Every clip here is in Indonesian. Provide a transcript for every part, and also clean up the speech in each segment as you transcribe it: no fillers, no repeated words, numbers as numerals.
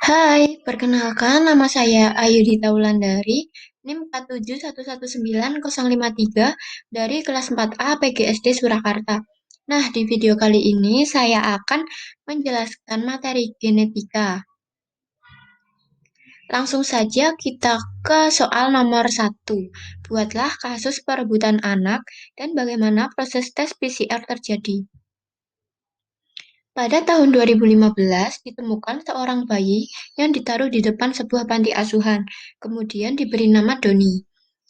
Hai, perkenalkan nama saya Ayudhita Wulandari, NIM 4711953 dari kelas 4A PGSD Surakarta. Nah, di video kali ini saya akan menjelaskan materi genetika. Langsung saja kita ke soal nomor 1. Buatlah kasus perebutan anak dan bagaimana proses tes PCR terjadi. Pada tahun 2015, ditemukan seorang bayi yang ditaruh di depan sebuah panti asuhan, kemudian diberi nama Doni.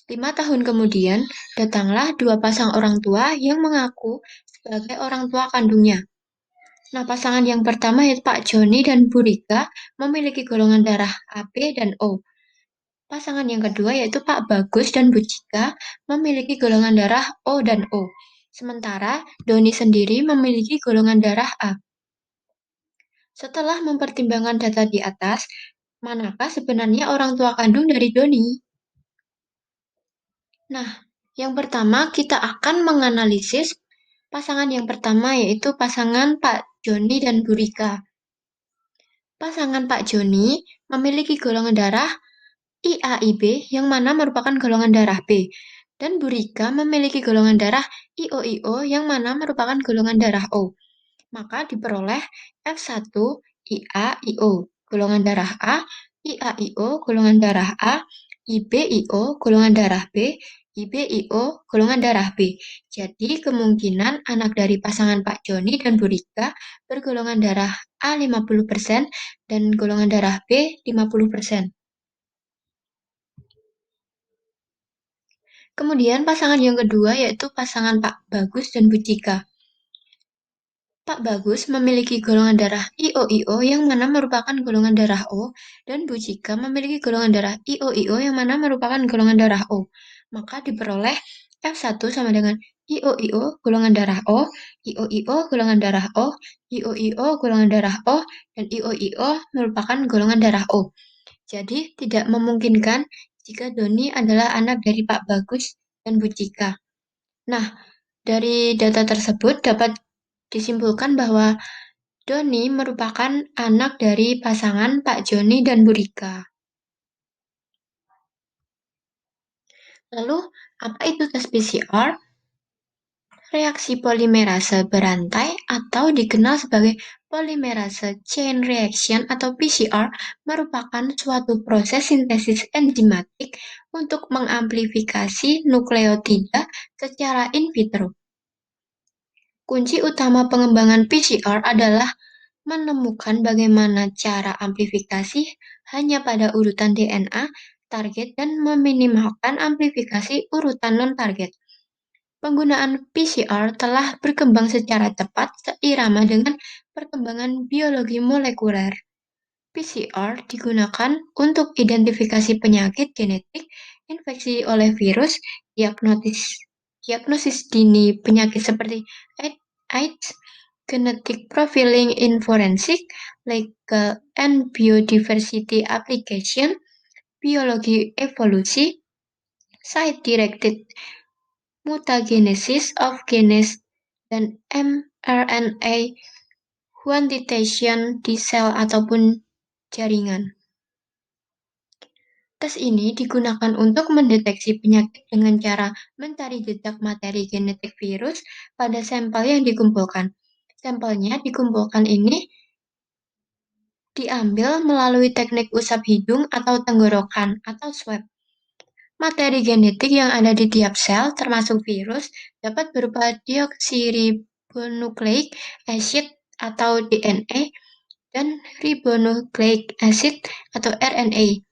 5 tahun kemudian, datanglah dua pasang orang tua yang mengaku sebagai orang tua kandungnya. Nah, pasangan yang pertama yaitu Pak Joni dan Bu Rika memiliki golongan darah AB dan O. Pasangan yang kedua yaitu Pak Bagus dan Bu Cika memiliki golongan darah O dan O. Sementara Doni sendiri memiliki golongan darah A. Setelah mempertimbangkan data di atas, manakah sebenarnya orang tua kandung dari Doni? Nah, yang pertama kita akan menganalisis pasangan yang pertama yaitu pasangan Pak Joni dan Bu Rika. Pasangan Pak Joni memiliki golongan darah IAIB yang mana merupakan golongan darah B. Dan Bu Rika memiliki golongan darah IOIO yang mana merupakan golongan darah O. Maka diperoleh F1 IAIO golongan darah A, IAIO golongan darah A, IBIO golongan darah B, IBIO golongan darah B. Jadi kemungkinan anak dari pasangan Pak Joni dan Bu Rika bergolongan darah A 50% dan golongan darah B 50%. Kemudian pasangan yang kedua yaitu pasangan Pak Bagus dan Bu Cika. Pak Bagus memiliki golongan darah IOIO yang mana merupakan golongan darah O, dan Bu Cika memiliki golongan darah IOIO yang mana merupakan golongan darah O. Maka diperoleh F1 sama dengan IOIO golongan darah O, IOIO golongan darah O, IOIO golongan darah O, dan IOIO merupakan golongan darah O. Jadi tidak memungkinkan jika Doni adalah anak dari Pak Bagus dan Bu Cika. Nah, dari data tersebut dapat disimpulkan bahwa Doni merupakan anak dari pasangan Pak Joni dan Bu Rika. Lalu, apa itu tes PCR? Reaksi polimerase berantai atau dikenal sebagai polymerase chain reaction atau PCR merupakan suatu proses sintesis enzimatik untuk mengamplifikasi nukleotida secara in vitro. Kunci utama pengembangan PCR adalah menemukan bagaimana cara amplifikasi hanya pada urutan DNA target dan meminimalkan amplifikasi urutan non-target. Penggunaan PCR telah berkembang secara cepat seirama dengan perkembangan biologi molekuler. PCR digunakan untuk identifikasi penyakit genetik, infeksi oleh virus, diagnosis dini penyakit seperti AIDS, genetic profiling in forensic, legal and biodiversity application, biologi evolusi, site-directed mutagenesis of genes, dan mRNA quantitation di sel ataupun jaringan. Tes ini digunakan untuk mendeteksi penyakit dengan cara mencari jejak materi genetik virus pada sampel yang dikumpulkan. Sampelnya dikumpulkan ini diambil melalui teknik usap hidung atau tenggorokan atau swab. Materi genetik yang ada di tiap sel, termasuk virus, dapat berupa deoksiribonukleik acid atau DNA dan ribonucleic acid atau RNA.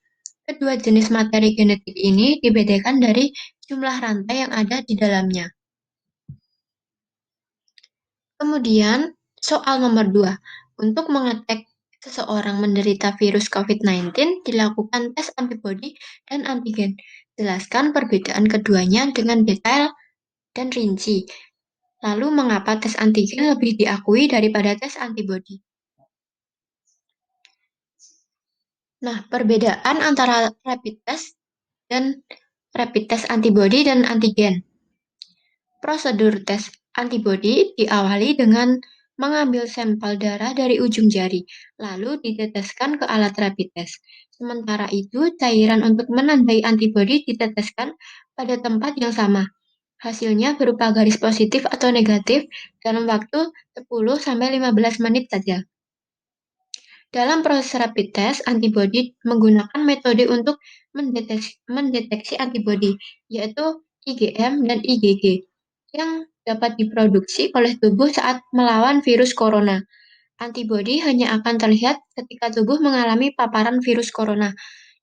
Kedua jenis materi genetik ini dibedakan dari jumlah rantai yang ada di dalamnya. Kemudian, soal nomor 2. Untuk mengetek seseorang menderita virus COVID-19, dilakukan tes antibodi dan antigen. Jelaskan perbedaan keduanya dengan detail dan rinci. Lalu, mengapa tes antigen lebih diakui daripada tes antibodi? Nah, perbedaan antara rapid test antibodi dan antigen. Prosedur tes antibodi diawali dengan mengambil sampel darah dari ujung jari, lalu diteteskan ke alat rapid test. Sementara itu, cairan untuk menandai antibodi diteteskan pada tempat yang sama. Hasilnya berupa garis positif atau negatif dalam waktu 10-15 menit saja. Dalam proses rapid test, antibodi menggunakan metode untuk mendeteksi antibodi, yaitu IgM dan IgG, yang dapat diproduksi oleh tubuh saat melawan virus corona. Antibodi hanya akan terlihat ketika tubuh mengalami paparan virus corona.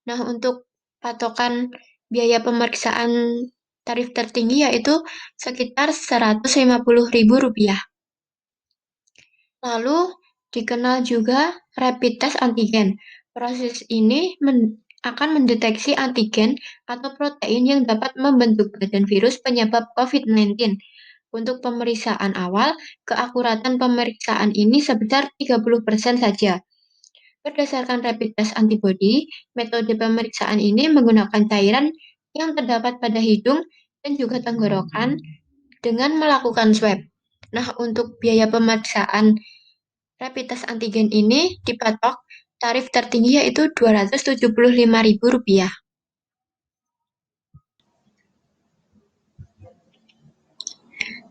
Nah, untuk patokan biaya pemeriksaan tarif tertinggi yaitu sekitar Rp150.000. Lalu dikenal juga rapid test antigen. Proses ini akan mendeteksi antigen atau protein yang dapat membentuk badan virus penyebab COVID-19. Untuk pemeriksaan awal, keakuratan pemeriksaan ini sebesar 30% saja. Berdasarkan rapid test antibody, metode pemeriksaan ini menggunakan cairan yang terdapat pada hidung dan juga tenggorokan dengan melakukan swab. Nah, untuk biaya pemeriksaan rapid test antigen ini dipatok tarif tertinggi yaitu Rp275.000.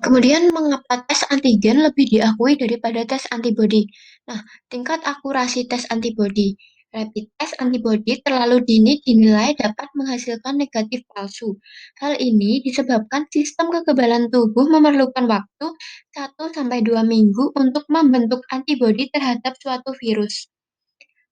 Kemudian, mengapa tes antigen lebih diakui daripada tes antibodi? Nah, tingkat akurasi tes antibodi. Rapid test antibodi terlalu dini dinilai dapat menghasilkan negatif palsu. Hal ini disebabkan sistem kekebalan tubuh memerlukan waktu 1-2 minggu untuk membentuk antibodi terhadap suatu virus.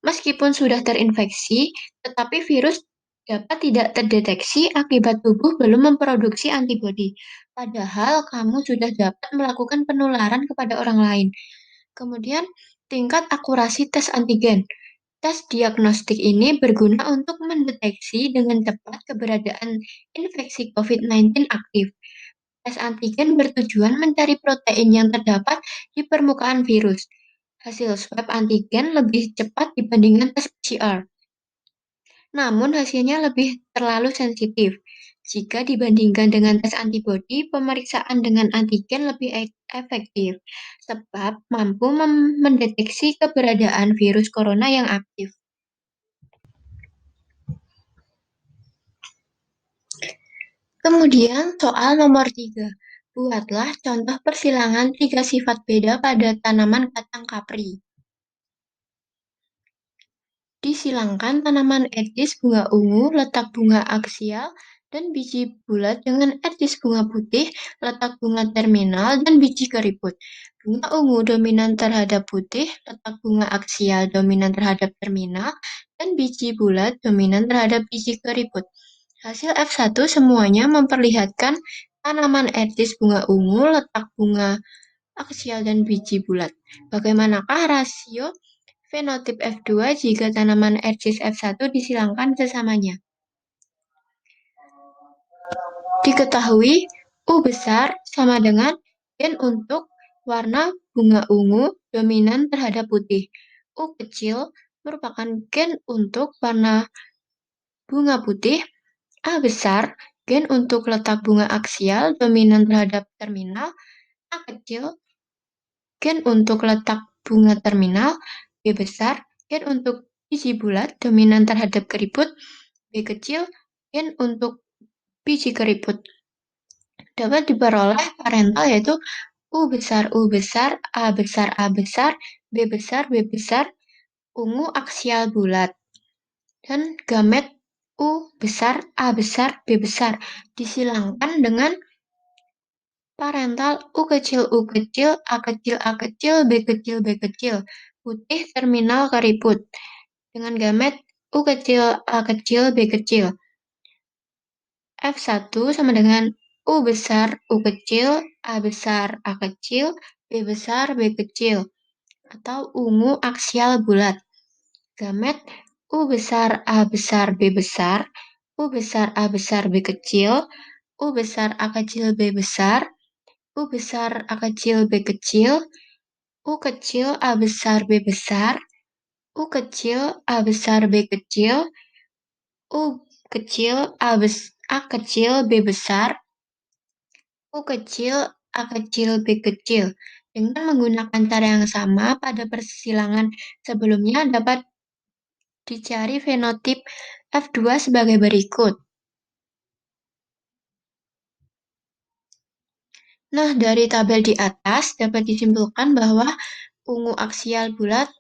Meskipun sudah terinfeksi, tetapi virus dapat tidak terdeteksi akibat tubuh belum memproduksi antibodi. Padahal kamu sudah dapat melakukan penularan kepada orang lain. Kemudian, tingkat akurasi tes antigen. Tes diagnostik ini berguna untuk mendeteksi dengan cepat keberadaan infeksi COVID-19 aktif. Tes antigen bertujuan mencari protein yang terdapat di permukaan virus. Hasil swab antigen lebih cepat dibandingkan tes PCR. Namun hasilnya lebih terlalu sensitif. Jika dibandingkan dengan tes antibodi, pemeriksaan dengan antigen lebih efektif, sebab mampu mendeteksi keberadaan virus corona yang aktif. Kemudian soal nomor 3. Buatlah contoh persilangan 3 sifat beda pada tanaman kacang kapri. Disilangkan tanaman etis bunga ungu, letak bunga aksial, dan biji bulat dengan etis bunga putih, letak bunga terminal, dan biji keriput. Bunga ungu dominan terhadap putih, letak bunga aksial dominan terhadap terminal, dan biji bulat dominan terhadap biji keriput. Hasil F1 semuanya memperlihatkan tanaman etis bunga ungu, letak bunga aksial, dan biji bulat. Bagaimanakah rasio fenotip F2 jika tanaman etis F1 disilangkan sesamanya? Diketahui U besar sama dengan gen untuk warna bunga ungu dominan terhadap putih. U kecil merupakan gen untuk warna bunga putih. A besar gen untuk letak bunga aksial dominan terhadap terminal. A kecil gen untuk letak bunga terminal. B besar gen untuk biji bulat dominan terhadap keriput. B kecil gen untuk biji keriput. Dapat diperoleh parental yaitu U besar, A besar, A besar, B besar, B besar, ungu aksial bulat. Dan gamet U besar, A besar, B besar disilangkan dengan parental U kecil, A kecil, A kecil, B kecil, B kecil, putih terminal keriput. Dengan gamet U kecil, A kecil, B kecil. F1 sama dengan U besar, U kecil, A besar, A kecil, B besar, B kecil. Atau ungu aksial bulat. Gamet U besar, A besar, B besar, U besar, A besar, B kecil, U besar, A kecil, B besar, U besar, A kecil, B kecil, U kecil, A besar, B besar, U kecil, A besar, B kecil, U kecil, A kecil, B besar, U kecil, A kecil, B kecil. Dengan menggunakan cara yang sama pada persilangan sebelumnya dapat dicari fenotip F2 sebagai berikut. Nah, dari tabel di atas dapat disimpulkan bahwa ungu aksial bulat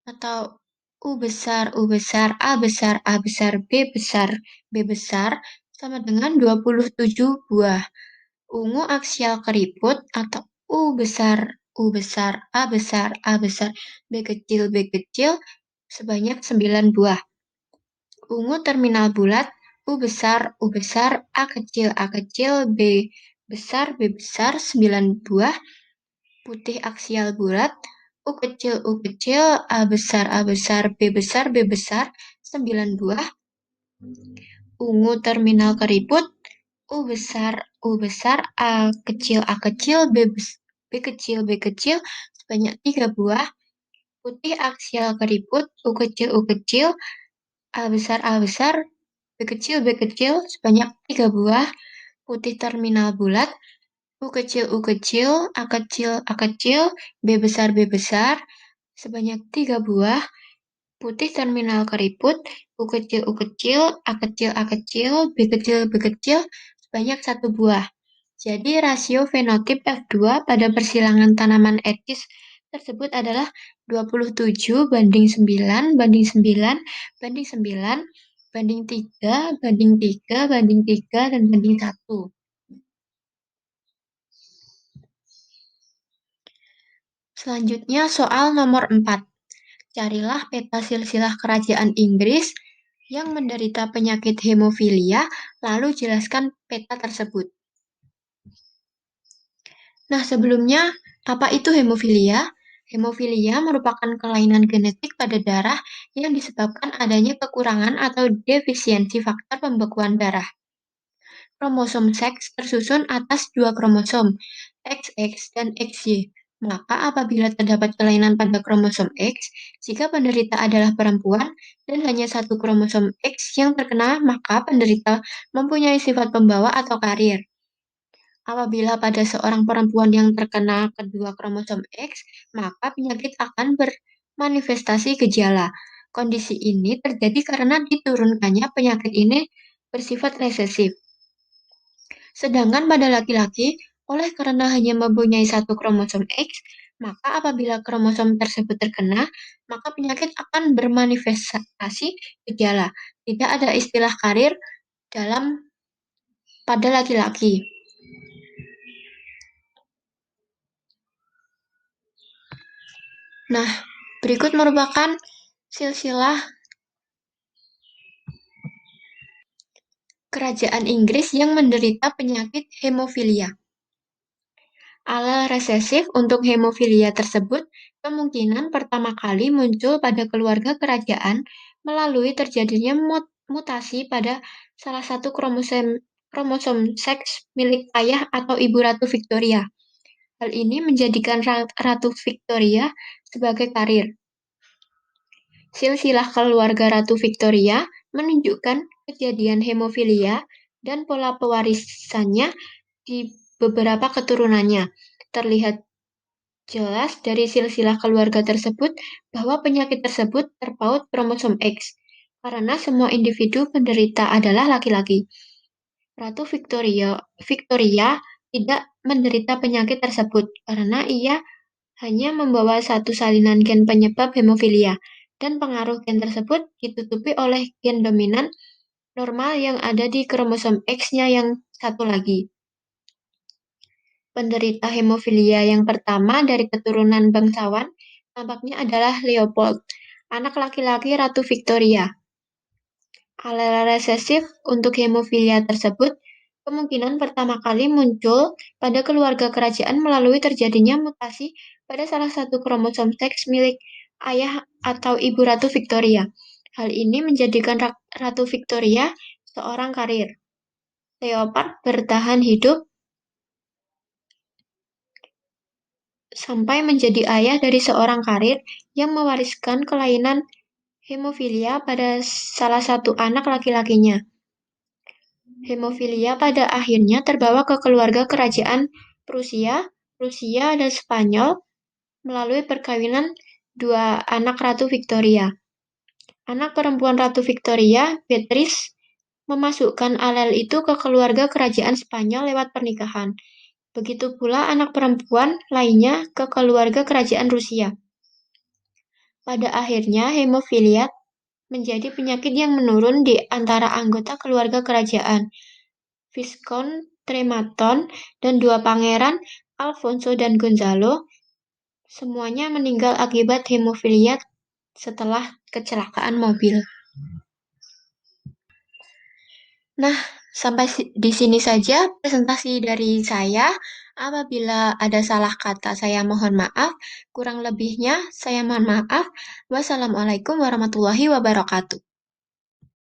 atau U besar, U besar, A besar, A besar, B besar sama dengan 27 buah. Ungu aksial keriput atau U besar, U besar, A besar, A besar, B kecil sebanyak 9 buah. Ungu terminal bulat, U besar, A kecil, B besar 9 buah. Putih aksial bulat, U kecil, A besar, B besar 9 buah. Ungu terminal keriput, U besar, A kecil, B kecil sebanyak 3 buah. Putih aksial keriput, U kecil, A besar, B kecil sebanyak 3 buah. Putih terminal bulat, U kecil, A kecil, B besar sebanyak 3 buah. Putih terminal keriput, U kecil, A kecil, B kecil sebanyak 1 buah. Jadi rasio fenotip F2 pada persilangan tanaman etis tersebut adalah 27 banding 9 banding 9 banding 9 banding 3 banding 3 banding 3 dan banding 1. Selanjutnya soal nomor 4. Carilah peta silsilah kerajaan Inggris yang menderita penyakit hemofilia, lalu jelaskan peta tersebut. Nah, sebelumnya, apa itu hemofilia? Hemofilia merupakan kelainan genetik pada darah yang disebabkan adanya kekurangan atau defisiensi faktor pembekuan darah. Kromosom seks tersusun atas 2 kromosom, XX dan XY. Maka apabila terdapat kelainan pada kromosom X, jika penderita adalah perempuan dan hanya satu kromosom X yang terkena, maka penderita mempunyai sifat pembawa atau karier. Apabila pada seorang perempuan yang terkena kedua kromosom X, maka penyakit akan bermanifestasi gejala. Kondisi ini terjadi karena diturunkannya penyakit ini bersifat resesif. Sedangkan pada laki-laki, oleh karena hanya mempunyai satu kromosom X, maka apabila kromosom tersebut terkena, maka penyakit akan bermanifestasi gejala. Tidak ada istilah karier pada laki-laki. Nah, berikut merupakan silsilah kerajaan Inggris yang menderita penyakit hemofilia. Alel resesif untuk hemofilia tersebut kemungkinan pertama kali muncul pada keluarga kerajaan melalui terjadinya mutasi pada salah satu kromosom seks milik ayah atau ibu Ratu Victoria. Hal ini menjadikan Ratu Victoria sebagai karier. Silsilah keluarga Ratu Victoria menunjukkan kejadian hemofilia dan pola pewarisannya di beberapa keturunannya. Terlihat jelas dari silsilah keluarga tersebut bahwa penyakit tersebut terpaut kromosom X, karena semua individu penderita adalah laki-laki. Ratu Victoria tidak menderita penyakit tersebut karena ia hanya membawa satu salinan gen penyebab hemofilia, dan pengaruh gen tersebut ditutupi oleh gen dominan normal yang ada di kromosom X-nya yang satu lagi. Penderita hemofilia yang pertama dari keturunan bangsawan tampaknya adalah Leopold, anak laki-laki Ratu Victoria. Alel resesif untuk hemofilia tersebut kemungkinan pertama kali muncul pada keluarga kerajaan melalui terjadinya mutasi pada salah satu kromosom seks milik ayah atau ibu Ratu Victoria. Hal ini menjadikan Ratu Victoria seorang karier. Leopold bertahan hidup sampai menjadi ayah dari seorang karier yang mewariskan kelainan hemofilia pada salah satu anak laki-lakinya. Hemofilia pada akhirnya terbawa ke keluarga kerajaan Prusia Rusia dan Spanyol melalui perkawinan dua anak Ratu Victoria. Anak perempuan Ratu Victoria, Beatrice, memasukkan alel itu ke keluarga kerajaan Spanyol lewat pernikahan. Begitu pula anak perempuan lainnya ke keluarga kerajaan Rusia. Pada akhirnya, hemofilia menjadi penyakit yang menurun di antara anggota keluarga kerajaan. Viscount Trematon dan dua pangeran, Alfonso dan Gonzalo, semuanya meninggal akibat hemofilia setelah kecelakaan mobil. Nah, sampai di sini saja presentasi dari saya. Apabila ada salah kata, saya mohon maaf. Kurang lebihnya, saya mohon maaf. Wassalamualaikum warahmatullahi wabarakatuh.